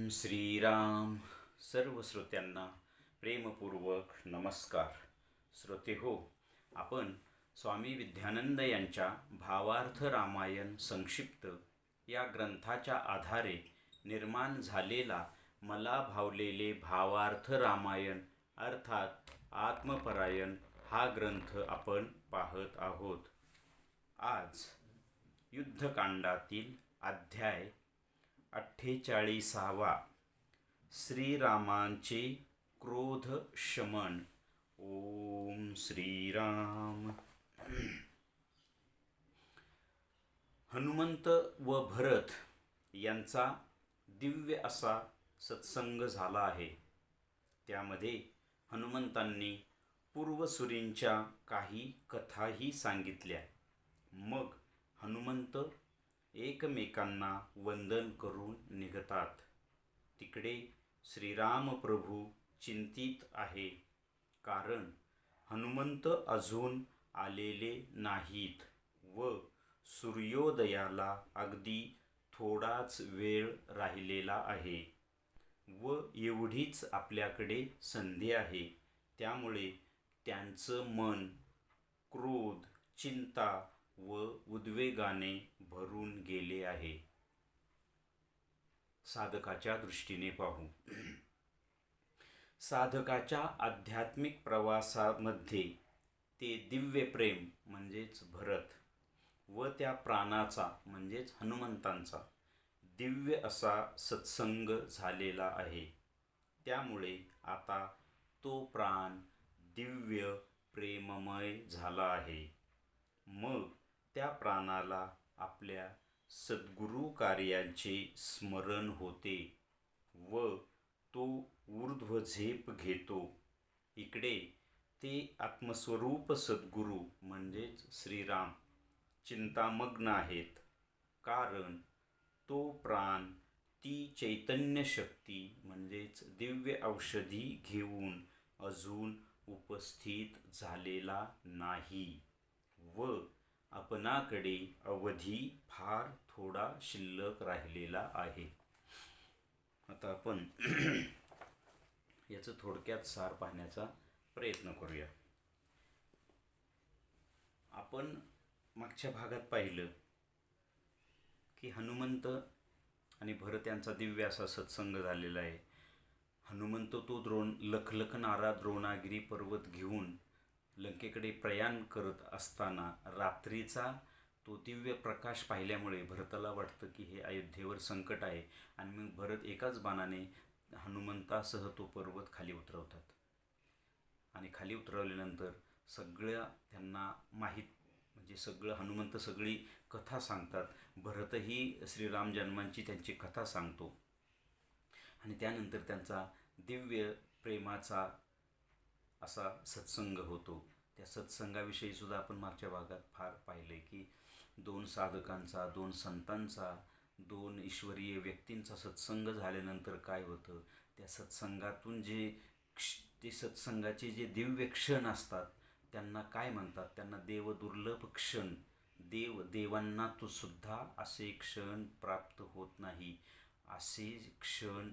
श्रीराम. सर्व श्रोत्यांना प्रेमपूर्वक नमस्कार. श्रोते हो, आपण स्वामी विद्यानंद यांच्या भावार्थ रामायण संक्षिप्त या ग्रंथाच्या आधारे निर्माण झालेला मला भावलेले भावार्थ रामायण अर्थात आत्मपरायण हा ग्रंथ आपण पाहत आहोत. आज युद्धकांडातील अध्याय 48वा श्रीरामांचे क्रोध शमन. ओम श्रीराम. हनुमंत व भरत यांचा दिव्य असा सत्संग झाला आहे. त्यामध्ये हनुमंतांनी पूर्वसुरींच्या काही कथाही सांगितल्या. मग हनुमंत एकमेकांना वंदन करून निघतात. तिकडे श्रीराम प्रभू चिंतित आहे, कारण हनुमंत अजून आलेले नाहीत व सूर्योदयाला अगदी थोडाच वेळ राहिलेला आहे व एवढीच आपल्याकडे संधी आहे. त्यामुळे त्यांचं मन क्रोध, चिंता व उद्वेगाने भरून गेले आहे. साधकाच्या दृष्टीने पाहू. साधकाच्या आध्यात्मिक प्रवासामध्ये ते दिव्य प्रेम म्हणजेच भरत व त्या प्राणाचा म्हणजेच हनुमंतांचा दिव्य असा सत्संग झालेला आहे. त्यामुळे आता तो प्राण दिव्य प्रेममय झाला आहे. मग त्या प्राणाला आपल्या सद्गुरु कार्यांचे स्मरण होते व तो ऊर्ध्वझेप घेतो. इकडे ते आत्मस्वरूप सद्गुरु म्हणजेच श्रीराम चिंतामग्न आहेत, कारण तो प्राण ती चैतन्य शक्ती म्हणजेच दिव्य औषधी घेऊन अजून उपस्थित झालेला नाही व आपणाकडे अवधी फार थोडा शिल्लक राहिलेला आहे. आता आपण याचं थोडक्यात सार पाहण्याचा प्रयत्न करूया. आपण मागच्या भागात पाहिलं की हनुमंत आणि भरत यांचा दिव्य असा सत्संग झालेला आहे. हनुमंत तो लखलखणारा द्रोणागिरी पर्वत घेऊन लंकेकडे प्रयाण करत असताना रात्रीचा तो दिव्य प्रकाश पाहिल्यामुळे भरताला वाटतं की हे अयोध्येवर संकट आहे, आणि मग भरत एकाच बाणाने हनुमंतासह तो पर्वत खाली उतरवतात. आणि खाली उतरवल्यानंतर सगळ्या त्यांना माहीत म्हणजे सगळं हनुमंत सगळी कथा सांगतात. भरतही श्रीराम जन्मांची त्यांची कथा सांगतो आणि त्यानंतर त्यांचा दिव्य प्रेमाचा असा सत्संग होतो. त्या सत्संगाविषयी सुद्धा आपण मागच्या भागात फार पाहिले की दोन साधकांचा, दोन संतांचा, दोन ईश्वरीय व्यक्तींचा सत्संग झाल्यानंतर काय होतं, त्या सत्संगातून ते सत्संगाचे जे दिव्य क्षण असतात त्यांना काय म्हणतात, त्यांना देवदुर्लभ क्षण. देवांना तो सुद्धा असे क्षण प्राप्त होत नाही. असे क्षण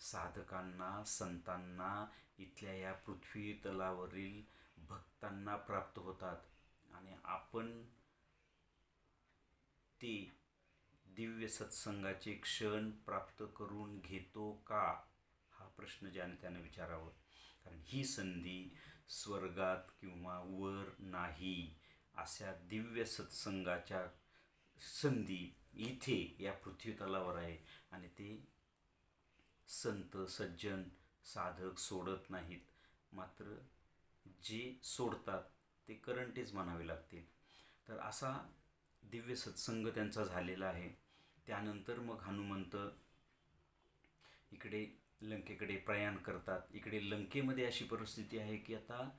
साधकांना, संतांना, इथल्या या पृथ्वी तलावरील भक्तांना प्राप्त होतात. आणि आपण ते दिव्य सत्संगाचे क्षण प्राप्त करून घेतो का, हा प्रश्न ज्याने त्याने विचारावं. कारण ही संधी स्वर्गात किंवा वर नाही. अशा दिव्य सत्संगाच्या संधी इथे या पृथ्वी तलावर आहे, आणि ते संत, सज्जन, साधक सोडत नाहीत. मात्र जे सोडतात ते करंटेच म्हणावे लागतील. तर असा दिव्य सत्संग त्यांचा झालेला आहे. त्यानंतर मग हनुमंत इकडे लंकेकडे प्रयाण करतात. इकडे लंकेमध्ये अशी परिस्थिती आहे की आता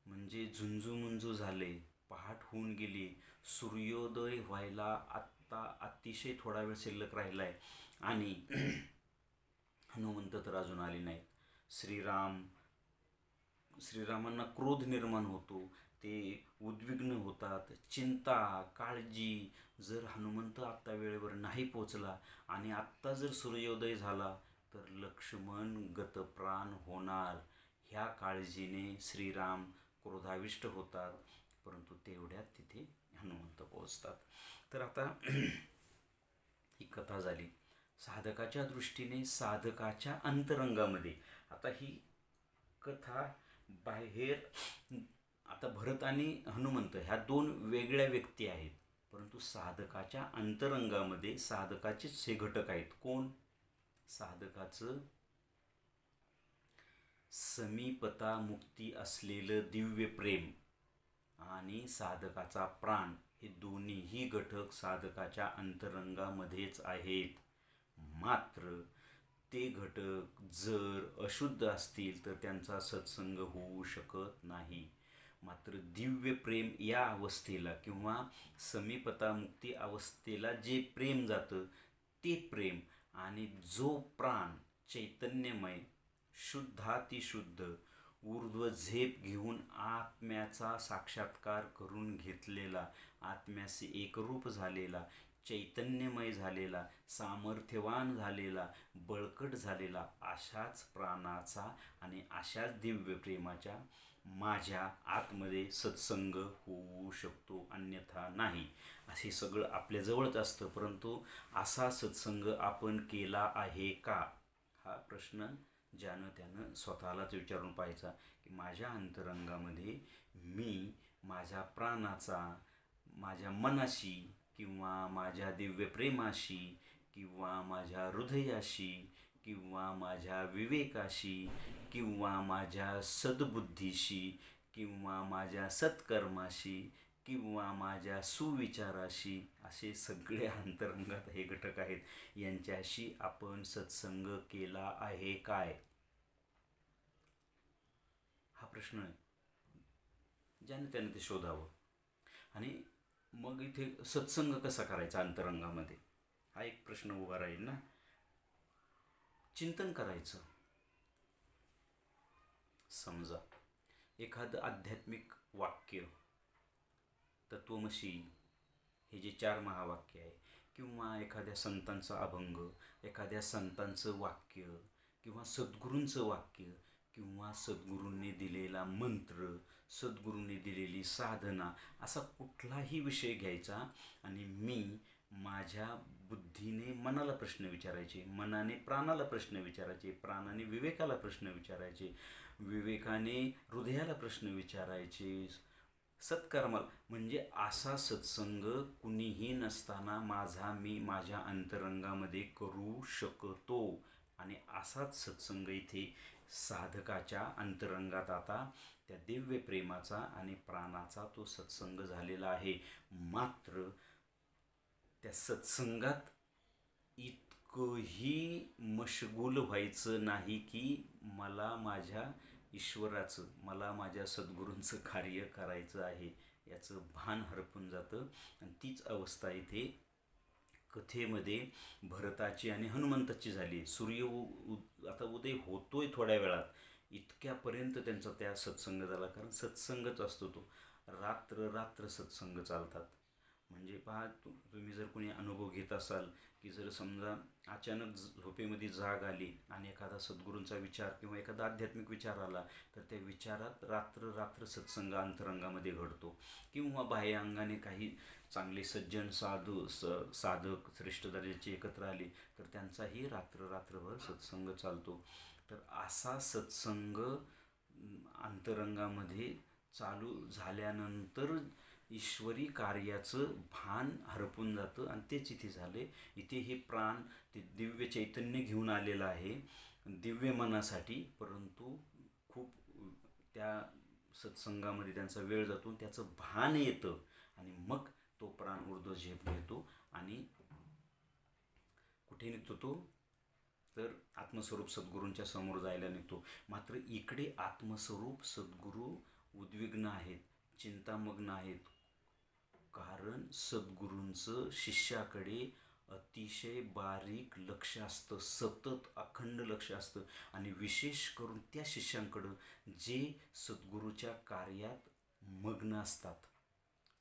म्हणजे झुंजूमुंजू झाले, पहाट होऊन गेली, सूर्योदय व्हायला आत्ता अतिशय थोडा वेळ शिल्लक राहिला आहे आणि हनुमंत तर अजून आले नाहीत. श्रीरामांना क्रोध निर्माण होतो, ते उद्विग्न होतात, चिंता, काळजी. जर हनुमंत आत्ता वेळेवर नाही पोचला आणि आत्ता जर सूर्योदय झाला तर लक्ष्मण गतप्राण होणार ह्या काळजीने श्रीराम क्रोधाविष्ट होतात. परंतु तेवढ्यात तिथे हनुमंत पोहोचतात. तर आता ही कथा झाली साधकाच्या दृष्टीने, साधकाच्या अंतरंगामध्ये. आता ही कथा बाहेर, आता भरत आणि हनुमंत ह्या दोन वेगळ्या व्यक्ती आहेत, परंतु साधकाच्या अंतरंगामध्ये साधकाचेच हे घटक आहेत. कोण? साधकाचं समीपता मुक्ती असलेलं दिव्य प्रेम आणि साधकाचा प्राण, हे दोन्हीही घटक साधकाच्या अंतरंगामध्येच आहेत. मात्र ते घटक जर अशुद्ध असतील तर त्यांचा सत्संग होऊ शकत नाही. मात्र दिव्य प्रेम या अवस्थेला किंवा समीपता मुक्ती अवस्थेला जे प्रेम जातं ते प्रेम, आणि जो प्राण चैतन्यमय शुद्धातिशुद्ध ऊर्ध्वझेप घेऊन आत्म्याचा साक्षात्कार करून घेतलेला, आत्म्याशी एकरूप झालेला, चैतन्यमय झालेला, सामर्थ्यवान झालेला, बळकट झालेला, अशाच प्राणाचा आणि अशाच दिव्य प्रेमाच्या माझ्या आतमध्ये सत्संग होऊ शकतो, अन्यथा नाही. असे सगळं आपल्याजवळच असतं, परंतु असा सत्संग आपण केला आहे का, हा प्रश्न ज्यानं त्यानं स्वतःलाच विचारून पाहायचा. की माझ्या अंतरंगामध्ये मी माझ्या प्राणाचा, माझ्या मनाशी किंवा माझ्या दिव्य प्रेमाशी किंवा माझ्या हृदयाशी किंवा माझ्या विवेकाशी किंवा माझ्या सद्बुद्धीशी किंवा माझ्या सत्कर्माशी किंवा माझ्या सुविचाराशी, असे सगळे अंतरंगात हे घटक आहेत, यांच्याशी आपण सत्संग केला आहे काय, हा प्रश्न आहे. ज्याने त्याने ते शोधावं. आणि मग इथे सत्संग कसा करायचा अंतरंगामध्ये, हा एक प्रश्न उभा राहील ना. चिंतन करायचं. समजा एखादं आध्यात्मिक वाक्य, तत्वमसी हे जे 4 महावाक्य आहे, किंवा एखाद्या संतांचा अभंग, एखाद्या संतांचं वाक्य किंवा सद्गुरूंचं वाक्य किंवा सद्गुरूंनी दिलेला मंत्र, सद्गुरूंनी दिलेली साधना, असा कुठलाही विषय घ्यायचा आणि मी माझ्या बुद्धीने मनाला प्रश्न विचारायचे, मनाने प्राणाला प्रश्न विचारायचे, प्राणाने विवेकाला प्रश्न विचारायचे, विवेकाने हृदयाला प्रश्न विचारायचे, सत्कर्माला. म्हणजे असा सत्संग कुणीही नसताना माझा मी माझ्या अंतरंगामध्ये करू शकतो. आणि असाच सत्संग इथे साधकाच्या अंतरंगात आता त्या दिव्य प्रेमाचा आणि प्राणाचा तो सत्संग झालेला आहे. मात्र त्या सत्संगात इतकंही मशगूल व्हायचं नाही की मला माझ्या ईश्वराचं, मला माझ्या सद्गुरूंचं कार्य करायचं आहे, याचं भान हरपून जातं. आणि तीच अवस्था इथे कथेमध्ये भरताची आणि हनुमंताची झाली. सूर्य आता उदय होतोय थोड्या वेळात, इतक्यापर्यंत त्यांचा त्या सत्संग झाला. कारण सत्संगच असतो तो, रात्र रात्र सत्संग चालतात. म्हणजे पहा, तुम्ही जर कोणी अनुभव घेत असाल की जर समजा अचानक झोपेमध्ये जाग आली आणि एखादा सद्गुरूंचा विचार किंवा एखादा आध्यात्मिक विचार आला, तर त्या विचारात रात्र रात्र सत्संग अंतरंगामध्ये घडतो. किंवा बाह्य अंगाने काही चांगले सज्जन साधक श्रेष्ठ दर्जाचे एकत्र आले, तर त्यांचाही रात्र रात्रभर सत्संग चालतो. तर असा सत्संग अंतरंगामध्ये चालू झाल्यानंतर ईश्वरी कार्याचं भान हरपून जातं. आणि तेच इथे झाले. इथे हे प्राण ते दिव्य चैतन्य घेऊन आलेलं आहे दिव्य मनासाठी, परंतु खूप त्या सत्संगामध्ये त्यांचा वेळ जातो, त्याचं भान येतं आणि मग तो प्राण ऊर्ध्वझेप घेतो आणि कुठे निघतो तो, तर आत्मस्वरूप सद्गुरूंच्या समोर जायला निघतो. मात्र इकडे आत्मस्वरूप सद्गुरू उद्विग्न आहेत, चिंतामग्न आहेत. कारण सद्गुरूंचं शिष्याकडे अतिशय बारीक लक्ष असतं, सतत अखंड लक्ष असतं. आणि विशेष करून त्या शिष्यांकडं जे सद्गुरूच्या कार्यात मग्न असतात,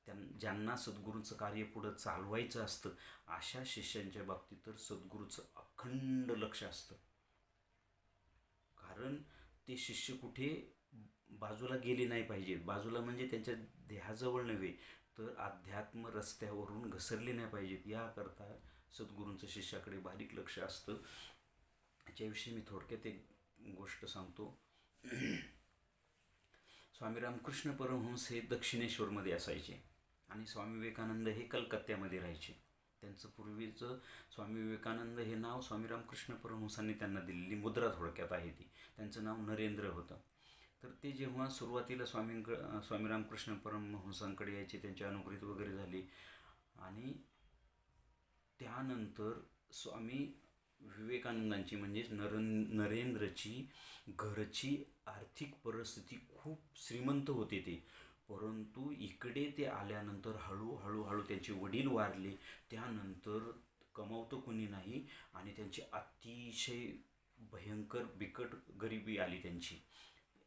ज्यांना सद्गुरूंचं कार्य पुढं चालवायचं असतं, अशा शिष्यांच्या बाबतीत तर सद्गुरूचं अखंड लक्ष असतं. कारण ते शिष्य कुठे बाजूला गेले नाही पाहिजेत. बाजूला म्हणजे त्यांच्या देहाजवळ नव्हे, तर अध्यात्म रस्त्यावरून घसरले नाही पाहिजेत. याकरता सद्गुरूंचं शिष्याकडे बारीक लक्ष असतं. याच्याविषयी मी थोडक्यात एक गोष्ट सांगतो. स्वामी रामकृष्ण परमहंस हे दक्षिणेश्वरमध्ये असायचे आणि स्वामी विवेकानंद हे कलकत्त्यामध्ये राहायचे. त्यांचं पूर्वीचं स्वामी विवेकानंद हे नाव स्वामी रामकृष्ण परमहंसांनी त्यांना दिलेली मुद्रा थोडक्यात आहे ती. त्यांचं नाव नरेंद्र होतं. तर ते जेव्हा सुरुवातीला स्वामी रामकृष्ण परमहंसांकडे यायचे, त्यांची अनुग्रहित वगैरे झाली आणि त्यानंतर स्वामी विवेकानंदांची म्हणजेच नरेंद्रची घरची आर्थिक परिस्थिती खूप श्रीमंत होते ते. परंतु इकडे ते आल्यानंतर हळूहळू त्यांचे वडील वारले. त्यानंतर कमावतं कोणी नाही आणि त्यांची अतिशय भयंकर बिकट गरिबी आली त्यांची.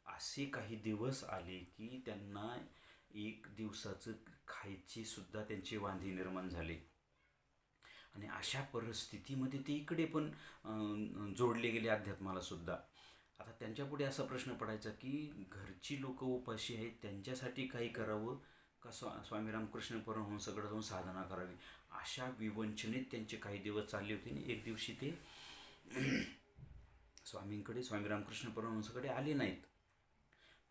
असे काही दिवस आले की त्यांना एक दिवसाचं खायचे सुद्धा त्यांचे वांधे निर्माण झाले. आणि अशा परिस्थितीमध्ये ते इकडे पण जोडले गेले अध्यात्माला सुद्धा. आता त्यांच्यापुढे असा प्रश्न पडायचा की घरची लोक उपाशी आहेत, त्यांच्यासाठी काही करावं का स्वामी रामकृष्ण परमहंसाकडे जाऊन साधना करावी. अशा विवंचनेत त्यांचे काही दिवस चालले होते आणि एक दिवशी ते स्वामी रामकृष्ण परमहंसाकडे आले नाहीत.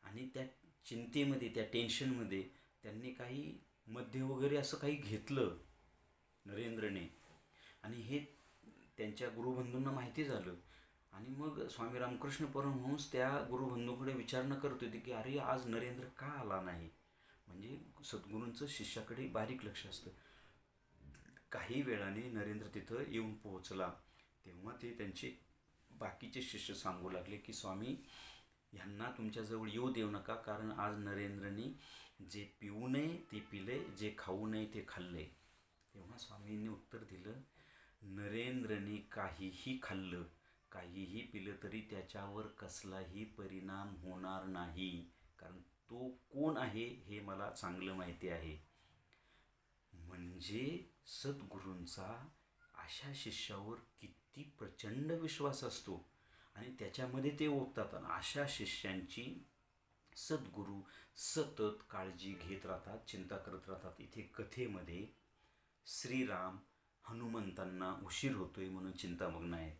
आणि त्या चिंतेमध्ये, त्या टेन्शनमध्ये त्यांनी काही मद्य वगैरे असं काही घेतलं नरेंद्रने आणि हे त्यांच्या गुरुबंधूंना माहिती झालं. आणि मग स्वामी रामकृष्ण परमहंस त्या गुरुबंधूंकडे विचारणा करत होते की अरे आज नरेंद्र का आला नाही. म्हणजे सद्गुरूंचं शिष्याकडे बारीक लक्ष असतं. काही वेळाने नरेंद्र तिथं येऊन पोहोचला. तेव्हा ते त्यांचे बाकीचे शिष्य सांगू लागले की स्वामी ह्यांना तुमच्याजवळ येऊ देऊ नका, कारण आज नरेंद्रने जे पिऊ नये ते पिले, जे खाऊ नये ते खाल्ले. तेव्हा स्वामींनी उत्तर दिलं, नरेंद्रने काहीही खाल्लं, काहीही पिलं तरी त्याच्यावर कसलाही परिणाम होणार नाही, कारण तो कोण आहे हे मला चांगलं माहिती आहे. म्हणजे सद्गुरूंचा अशा शिष्यावर किती प्रचंड विश्वास असतो आणि त्याच्यामध्ये ते ओततात. अशा शिष्यांची सद्गुरू सतत काळजी घेत राहतात, चिंता करत राहतात. इथे कथेमध्ये श्रीराम हनुमंतांना उशीर होतोय म्हणून चिंतामग्न आहेत.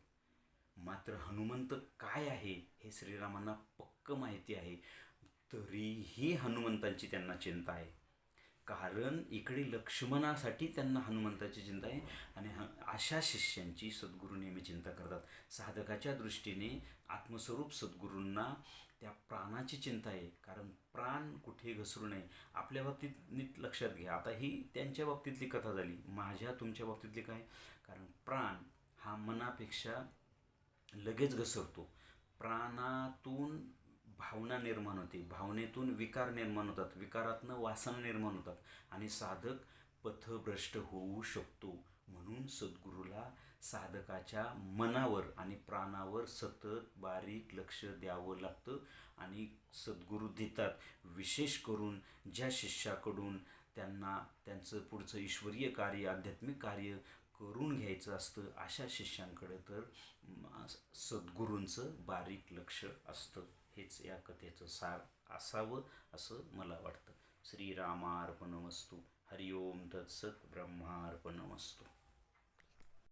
मात्र हनुमंत काय आहे हे श्रीरामांना पक्क माहिती आहे, तरीही हनुमंतांची त्यांना चिंता आहे. कारण इकडे लक्ष्मणासाठी त्यांना हनुमंताची चिंता आहे. आणि अशा शिष्यांची सद्गुरू नेहमी चिंता करतात. साधकाच्या दृष्टीने आत्मस्वरूप सद्गुरूंना त्या प्राणाची चिंता आहे, कारण प्राण कुठे घसरू नये. आपल्या बाबतीत नीट लक्षात घ्या, आता ही त्यांच्या बाबतीतली कथा झाली, माझ्या तुमच्या बाबतीतली काय. कारण प्राण हा मनापेक्षा लगेच घसरतो. प्राणातून भावना निर्माण होते, भावनेतून विकार निर्माण होतात, विकारातनं वासना निर्माण होतात आणि साधक पथभ्रष्ट होऊ शकतो. म्हणून सद्गुरूला साधकाच्या मनावर आणि प्राणावर सतत बारीक लक्ष द्यावं लागतं. आणि सद्गुरू देतात, विशेष करून ज्या शिष्याकडून त्यांना त्यांचं पुढचं ईश्वरीय कार्य, आध्यात्मिक कार्य करून घ्यायचं असतं, अशा शिष्यांकडे तर सद्गुरूंचं बारीक लक्ष असतं. हेच या कथेचं सार असावं असं मला वाटतं. श्रीरामार्पणमस्तु. हरिओम तत्सत. ब्रह्मार्पणमस्तु.